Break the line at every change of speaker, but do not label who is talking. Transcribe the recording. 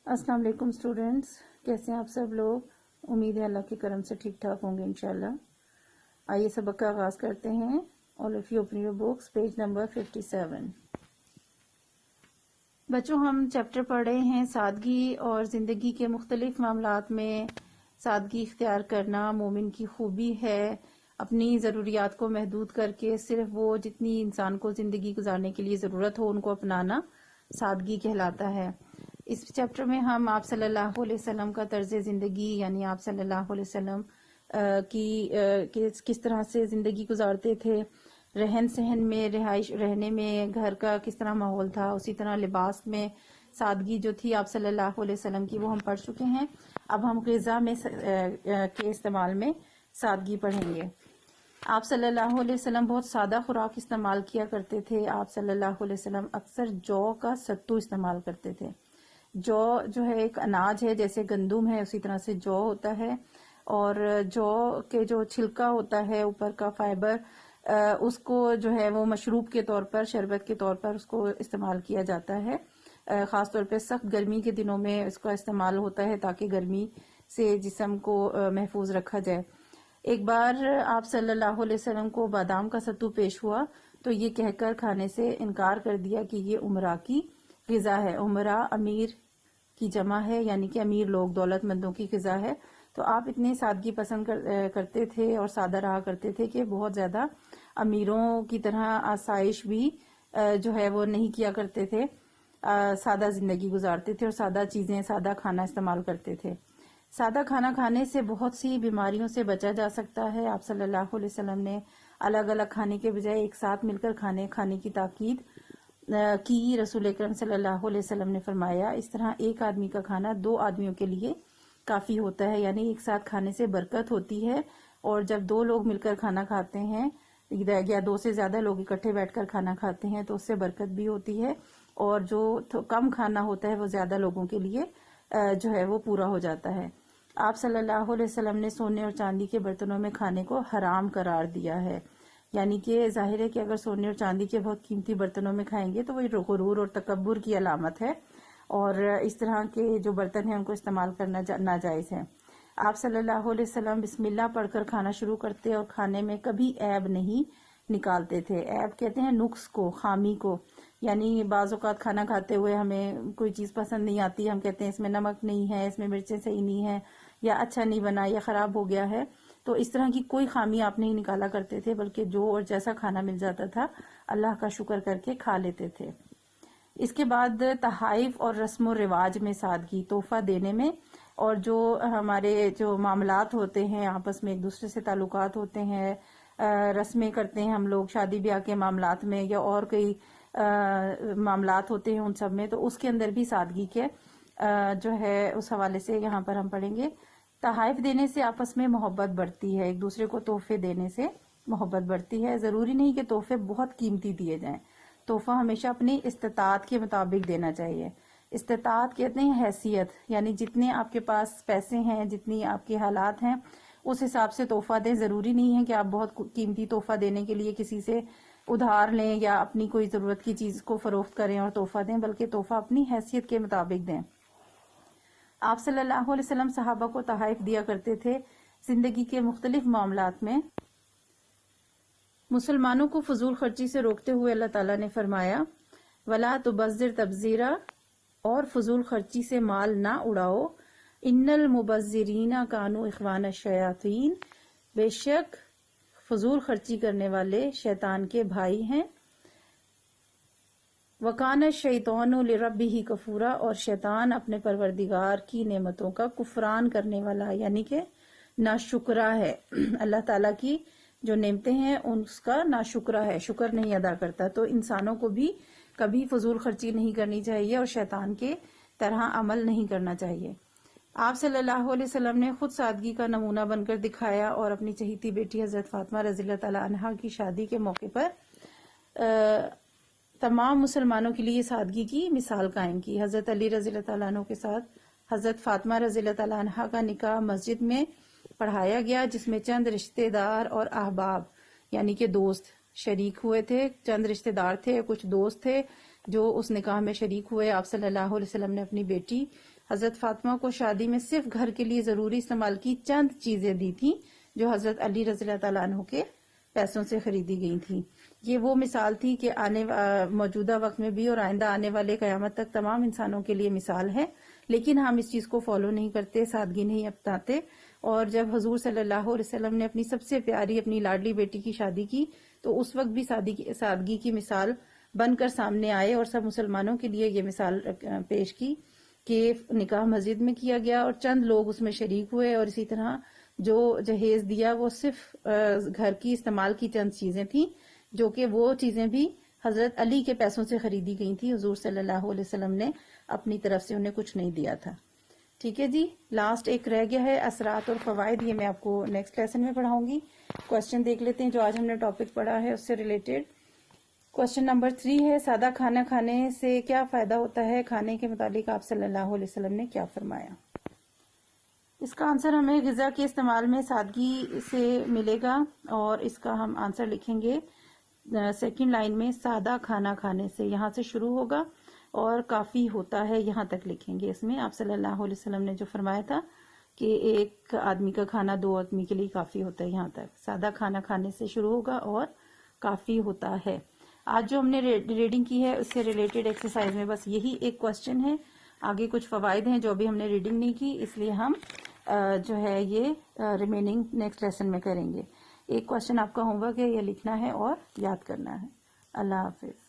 السلام علیکم اسٹوڈینٹس، کیسے ہیں آپ سب لوگ؟ امید ہے اللہ کے کرم سے ٹھیک ٹھاک ہوں گے انشاءاللہ۔ آئیے سبق کا آغاز کرتے ہیں۔ All of you open your books, page number 57۔ بچوں، ہم چیپٹر پڑھ رہے ہیں سادگی اور زندگی کے مختلف معاملات میں سادگی اختیار کرنا مومن کی خوبی ہے۔ اپنی ضروریات کو محدود کر کے صرف وہ جتنی انسان کو زندگی گزارنے کے لیے ضرورت ہو ان کو اپنانا سادگی کہلاتا ہے۔ اس چیپٹر میں ہم آپ صلی اللہ علیہ وسلم کا طرز زندگی، یعنی آپ صلی اللہ علیہ وسلم کی کس طرح سے زندگی گزارتے تھے، رہن سہن میں، رہنے میں، گھر کا کس طرح ماحول تھا، اسی طرح لباس میں سادگی جو تھی آپ صلی اللہ علیہ وسلم کی، وہ ہم پڑھ چکے ہیں۔ اب ہم غذا میں کے استعمال میں سادگی پڑھیں گے۔ آپ صلی اللہ علیہ وسلم بہت سادہ خوراک استعمال کیا کرتے تھے۔ آپ صلی اللہ علیہ وسلم اکثر جو کا ستو استعمال کرتے تھے۔ جو ہے ایک اناج ہے، جیسے گندم ہے اسی طرح سے جو ہوتا ہے، اور جو کے جو چھلکا ہوتا ہے اوپر کا فائبر، اس کو جو ہے وہ مشروب کے طور پر، شربت کے طور پر اس کو استعمال کیا جاتا ہے۔ خاص طور پہ سخت گرمی کے دنوں میں اس کا استعمال ہوتا ہے تاکہ گرمی سے جسم کو محفوظ رکھا جائے۔ ایک بار آپ صلی اللہ علیہ وسلم کو بادام کا ستو پیش ہوا تو یہ کہہ کر کھانے سے انکار کر دیا کہ یہ امراء کی غذا ہے۔ امراء امیر کی جمع ہے، یعنی کہ امیر لوگ، دولت مندوں کی غذا ہے۔ تو آپ اتنی سادگی پسند کرتے تھے اور سادہ رہا کرتے تھے کہ بہت زیادہ امیروں کی طرح آسائش بھی جو ہے وہ نہیں کیا کرتے تھے، سادہ زندگی گزارتے تھے اور سادہ چیزیں، سادہ کھانا استعمال کرتے تھے۔ سادہ کھانا کھانے سے بہت سی بیماریوں سے بچا جا سکتا ہے۔ آپ صلی اللہ علیہ وسلم نے الگ الگ کھانے کے بجائے ایک ساتھ مل کر کھانے کی تاکید کی۔ رسول اکرم صلی اللہ علیہ وسلم نے فرمایا، اس طرح ایک آدمی کا کھانا 2 آدمیوں کے لیے کافی ہوتا ہے، یعنی ایک ساتھ کھانے سے برکت ہوتی ہے، اور جب 2 لوگ مل کر کھانا کھاتے ہیں یا 2 سے زیادہ لوگ اکٹھے بیٹھ کر کھانا کھاتے ہیں تو اس سے برکت بھی ہوتی ہے، اور جو کم کھانا ہوتا ہے وہ زیادہ لوگوں کے لیے جو ہے وہ پورا ہو جاتا ہے۔ آپ صلی اللہ علیہ وسلم نے سونے اور چاندی کے برتنوں میں کھانے کو حرام قرار دیا ہے، یعنی کہ ظاہر ہے کہ اگر سونے اور چاندی کے بہت قیمتی برتنوں میں کھائیں گے تو وہ غرور اور تکبر کی علامت ہے، اور اس طرح کے جو برتن ہیں ان کو استعمال کرنا ناجائز ہے۔ آپ صلی اللہ علیہ وسلم بسم اللہ پڑھ کر کھانا شروع کرتے اور کھانے میں کبھی عیب نہیں نکالتے تھے۔ عیب کہتے ہیں نقص کو، خامی کو، یعنی بعض اوقات کھانا کھاتے ہوئے ہمیں کوئی چیز پسند نہیں آتی، ہم کہتے ہیں اس میں نمک نہیں ہے، اس میں مرچیں صحیح نہیں ہے، یا اچھا نہیں بنا، یا خراب ہو گیا ہے۔ تو اس طرح کی کوئی خامی آپ نہیں نکالا کرتے تھے، بلکہ جو اور جیسا کھانا مل جاتا تھا اللہ کا شکر کر کے کھا لیتے تھے۔ اس کے بعد تحائف اور رسم و رواج میں سادگی، تحفہ دینے میں، اور جو ہمارے جو معاملات ہوتے ہیں آپس میں، ایک دوسرے سے تعلقات ہوتے ہیں، رسمیں کرتے ہیں ہم لوگ شادی بیاہ کے معاملات میں، یا اور کئی معاملات ہوتے ہیں ان سب میں، تو اس کے اندر بھی سادگی کے جو ہے اس حوالے سے یہاں پر ہم پڑھیں گے۔ تحائف دینے سے آپس میں محبت بڑھتی ہے، ایک دوسرے کو تحفے دینے سے محبت بڑھتی ہے۔ ضروری نہیں کہ تحفے بہت قیمتی دیے جائیں، تحفہ ہمیشہ اپنی استطاعت کے مطابق دینا چاہیے۔ استطاعت کہتے ہیں حیثیت، یعنی جتنے آپ کے پاس پیسے ہیں، جتنی آپ کے حالات ہیں، اس حساب سے تحفہ دیں۔ ضروری نہیں ہے کہ آپ بہت قیمتی تحفہ دینے کے لیے کسی سے ادھار لیں یا اپنی کوئی ضرورت کی چیز کو فروخت کریں اور تحفہ دیں، بلکہ تحفہ اپنی حیثیت کے مطابق دیں۔ آپ صلی اللہ علیہ وسلم صحابہ کو تحائف دیا کرتے تھے زندگی کے مختلف معاملات میں۔ مسلمانوں کو فضول خرچی سے روکتے ہوئے اللہ تعالیٰ نے فرمایا، وَلَا تُبَذِّرْ تَبْذِيرًا، اور فضول خرچی سے مال نہ اڑاؤ، اِنَّ الْمُبَذِّرِينَ كَانُوا إِخْوَانَ الشَّيَاطِينَ، بے شک فضول خرچی کرنے والے شیطان کے بھائی ہیں۔ وَكَانَ الشَّيْطَانُ لِرَبِّهِ كَفُورًا، اور شیطان اپنے پروردگار کی نعمتوں کا کفران کرنے والا، یعنی کہ ناشکرا ہے۔ اللہ تعالیٰ کی جو نعمتیں ہیں اس کا ناشکرا ہے، شکر نہیں ادا کرتا۔ تو انسانوں کو بھی کبھی فضول خرچی نہیں کرنی چاہیے اور شیطان کے طرح عمل نہیں کرنا چاہیے۔ آپ صلی اللہ علیہ وسلم نے خود سادگی کا نمونہ بن کر دکھایا، اور اپنی چہیتی بیٹی حضرت فاطمہ رضی اللہ تعالی عنہا کی شادی کے موقع پر تمام مسلمانوں کے لیے سادگی کی مثال قائم کی۔ حضرت علی رضی اللہ تعالیٰ عنہ کے ساتھ حضرت فاطمہ رضی اللہ تعالیٰ عنہا کا نکاح مسجد میں پڑھایا گیا، جس میں چند رشتہ دار اور احباب یعنی کہ دوست شریک ہوئے تھے۔ چند رشتہ دار تھے، کچھ دوست تھے۔ جو اس نکاح میں شریک ہوئے. آپ صلی اللہ علیہ وسلم نے اپنی بیٹی حضرت فاطمہ کو شادی میں صرف گھر کے لیے ضروری استعمال کی چند چیزیں دی تھیں جو حضرت علی رضی اللہ تعالیٰ عنہ کے پیسوں سے خریدی گئی تھیں. یہ وہ مثال تھی کہ موجودہ وقت میں بھی اور آئندہ آنے والے قیامت تک تمام انسانوں کے لیے مثال ہے، لیکن ہم اس چیز کو فالو نہیں کرتے، سادگی نہیں اپناتے. اور جب حضور صلی اللہ علیہ وسلم نے اپنی سب سے پیاری اپنی لاڈلی بیٹی کی شادی کی تو اس وقت بھی سادگی کی مثال بن کر سامنے آئے اور سب مسلمانوں کے لیے یہ مثال پیش کی کہ نکاح مسجد میں کیا گیا اور چند لوگ اس میں شریک ہوئے، اور اسی طرح جو جہیز دیا وہ صرف گھر کی استعمال کی چند چیزیں تھیں، جو کہ وہ چیزیں بھی حضرت علی کے پیسوں سے خریدی گئی تھی. حضور صلی اللہ علیہ وسلم نے اپنی طرف سے انہیں کچھ نہیں دیا تھا. ٹھیک ہے جی، لاسٹ ایک رہ گیا ہے اثرات اور فوائد. یہ میں آپ کو نیکسٹ لیسن میں پڑھاؤں گی. کوشچن دیکھ لیتے ہیں جو آج ہم نے ٹاپک پڑھا ہے اس سے ریلیٹڈ. کوشچن نمبر 3 ہے، سادہ کھانا کھانے سے کیا فائدہ ہوتا ہے؟ کھانے کے متعلق آپ صلی اللہ علیہ وسلم نے کیا فرمایا؟ اس کا آنسر ہمیں غذا کے استعمال میں سادگی سے ملے گا، اور اس کا ہم آنسر لکھیں گے سیکنڈ لائن میں، سادہ کھانا کھانے سے. یہاں سے شروع ہوگا اور کافی ہوتا ہے یہاں تک لکھیں گے. اس میں آپ صلی اللہ علیہ وسلم نے جو فرمایا تھا کہ ایک آدمی کا کھانا 2 آدمی کے لیے کافی ہوتا ہے، یہاں تک سادہ کھانا کھانے سے شروع ہوگا اور کافی ہوتا ہے. آج جو ہم نے ریڈنگ کی ہے اس سے ریلیٹڈ ایکسرسائز میں بس یہی ایک کوشچن ہے. آگے کچھ فوائد ہیں جو ابھی ہم نے ریڈنگ نہیں کی، اس لیے ہم جو ہے یہ ریمیننگ نیکسٹ لیسن میں کریں گے. ایک کوشچن آپ کا ہوم ورک ہے، یہ لکھنا ہے اور یاد کرنا ہے. اللہ حافظ.